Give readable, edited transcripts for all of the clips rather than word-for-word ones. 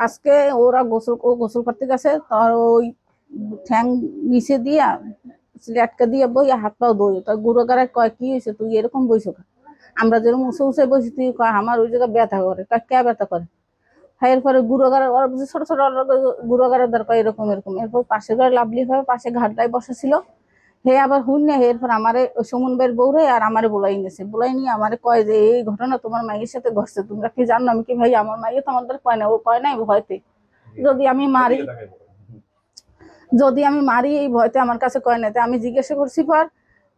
আজকে ওরা গোসল করতে গেছে, তার ওই ঠ্যাং নিচে দিয়া লেটকা দিয়ে বই হাত পাও দই, তার গুঁড়োগাড়া কয় কি হয়েছে তুই এরকম বইছো? আমরা যেরকম উঁচু উঁচে বসি তুই কয় আমার ওই জায়গায় ব্যথা করে, তা কে ব্যথা করে? হ্যাঁ, এরপরে গুঁড়োগাড়া ওরা ছোট ছোট গুঁড়োগাড়া দরকার এরকম এরকম। এরপর পাশে ঘরে লাভলি ভাবে পাশে ঘাটটায় বসেছিল, হে আবার হুন না হে, এরপর আমারে সুমন ভাইয়ের বউরে আর আমারে বলাই নিয়েছে, বলাই নিয়ে আমারে কয় যে এই ঘটনা তোমার মায়ের সাথে ঘটছে, তোমরা কি জানো? আমি কি ভাই আমার মাইয়ে তো আমাদের কয় না, ও কয় নাই ভয়তে যদি আমি মারি, এই ভয়তে আমার কাছে কয় না। আমি জিজ্ঞাসা করছি পর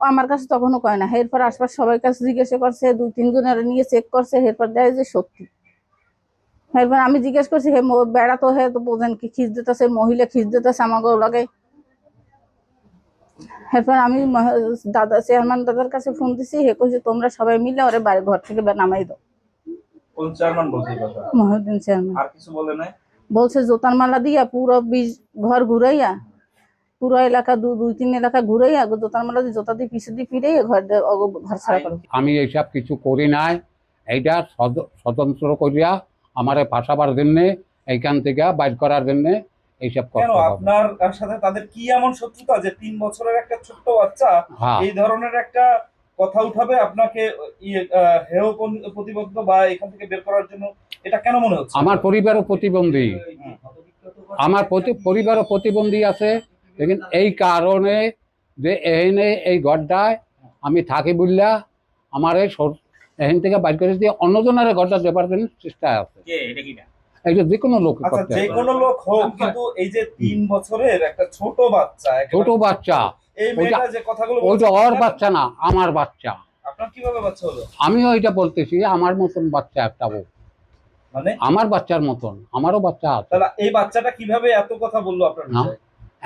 ও আমার কাছে তখনও কয় না। এরপর আশপাশ সবার কাছে জিজ্ঞাসা করছে, 2-3 জনের নিয়ে চেক করছে, এরপর দেয় যে সত্যি। এরপর আমি জিজ্ঞেস করছি হে বেড়া তো হে তো বোঝেন কি খিচ দিতেছে, মহিলা খিচ দিতেছে আমাকে লাগে। এরপর আমি দাদা চেয়ারম্যান দাদার কাছে ফোন দিছি, হে কইছে তোমরা সবাই মিলে ওরে বাড়ি ঘর থেকে নামাই দাও। কোন চেয়ারম্যান বলছে এই কথা? মহিউদ্দিন চেয়ারম্যান। আর কিছু বলে নাই? বলছে জোতার মালা দিয়া পুরো ঘর ঘুরাইয়া, পুরো এলাকা 2-3 এলাকা ঘুরাইয়া জোতার মালা দিয়ে জোতা দিয়ে পিছিয়ে দিয়ে ফিরে ঘর ছাড়া করো। আমি এইসব কিছু করি নাই, এইটা স্বতন্ত্র করিয়া আমারে ফাঁসাবার জন্যে, এইখান থেকে বাইর করার জন্যে এইসব কেন আপনার সাথে তাদের কি এমন শত্রুতা যে 3 বছরের একটা ছোট্ট বাচ্চা এই ধরনের একটা কথা উঠাবে আপনাকে হেয় প্রতিবদ্ধ বা এখান থেকে বের করার জন্য? এটা কেন মনে হচ্ছে? আমার পরিবারও প্রতিবন্ধী, আমার পরিবারও প্রতিবন্ধী আছে, লেকিন এই কারণে যে এখানে এই ঘরটায় আমি থাকি বললা আমার এখান থেকে বাইর করে দিয়ে অন্যজনের ঘরটা দেবার জন্য চেষ্টা আছে। এটা যে কোনো লোক, যে কোনো লোক হোক, কিন্তু এই যে 3 বছরের একটা ছোট বাচ্চা, এই মেয়েটা যে কথাগুলো বলছে ওইটা ওর বাচ্চা না, আমার বাচ্চা। আপনার কিভাবে বাচ্চা হলো? আমিও এটা বলতেছি, আমার মতন বাচ্চা একটা বউ, মানে আমার বাচ্চার মতন আমারও বাচ্চা আছে। তাহলে এই বাচ্চাটা কিভাবে এত কথা বললো আপনার বিষয়ে?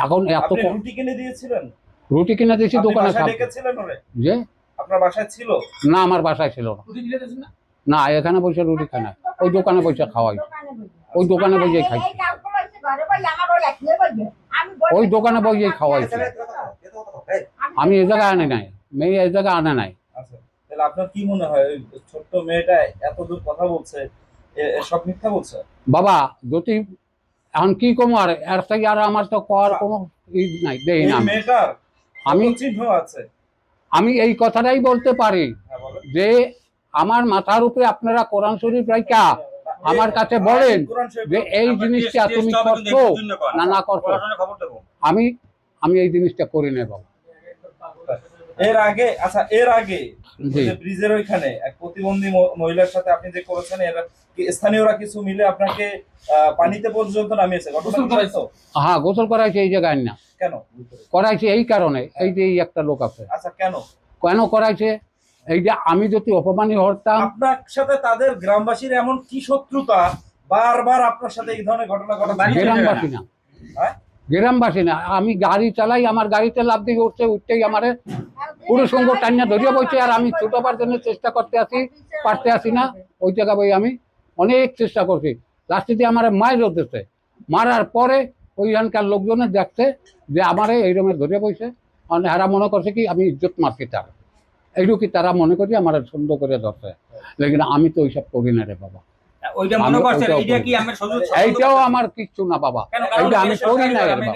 এখন এত রুটি কিনে দিয়েছিলেন? রুটি কিনে দিয়েছি দোকানে। ডেকেছিলেন ওরে? যে আপনার বাসায় ছিল না? আমার বাসায় ছিল না। না, এখানে বসে রুটি খায় না, ওই দোকানে বসে খাওয়াই, ওই দোকানে বসে খাইছি, ওই দোকানে বসে খাওয়াইছি। আমি এই জায়গায় আনে নাই, মেয়ে এই জায়গায় আনে নাই। আচ্ছা, তাহলে আপনার কি মনে হয় ওই ছোট্ট মেয়েটা এত দূর কথা বলছে, সব মিথ্যা বলছে? বাবা যদি এখন কি কম আর এর থেকে আর আমার তো করার কোনো ই নাই, দেই না। মেয়েটার আমি চিহ্ন আছে, আমি এই কথাটাই বলতে পারি যে আমার মাথার উপরে আপনারা কোরআন শরীফ রাইখা আমার কাছে বলেন যে এই জিনিসটা তুমি করছো না না করছো, আমি আমি এই জিনিসটা করি না বাবা। এর আগে ব্রিজের ওইখানে এক প্রতিবন্ধী মহিলার সাথে আপনি যে করেছেন, স্থানীয়রা কিছু মিলে আপনাকে পানিতে পর্যন্ত নামিয়েছে, হ্যাঁ, গোসল করাইছে এই জায়গায় না। কেন করাইছে? এই কারণে, এই যে একটা লোক আছে। আচ্ছা, কেন কেন করাইছে? এই যে আমি যদি অপমানী হতাম। আপনার সাথে তাদের গ্রামবাসীর এমন কি শত্রুতা বারবার আপনার সাথে এই ধরনের ঘটনা ঘটে? গ্রামবাসী না, গ্রামবাসী না, আমি গাড়ি চালাই, আমার গাড়িতে লাফ দিয়ে উঠতেই আমার পুরো সঙ্গ টাইনা ধরিয়ে বইছে, আর আমি ছোটবার জন্য চেষ্টা পারতে আসি না। ওই জায়গা বই আমি অনেক চেষ্টা করছি, লাস্টে দিয়ে আমার মায়ের হতেছে, মারার পরে ওইখানকার লোকজনে দেখছে যে আমারে এইরকমের ধরিয়ে বইছে, মানে এরা মনে করছে কি আমি ইজ্জত মারছি, তার এইটুকু তারা মনে করি আমার সুন্দর করে ধরছে, লেকিন আমি তো ওইসব করি না রে বাবা। এইটাও আমার কিচ্ছু না বাবা, এইটা আমি করি না রে বাবা।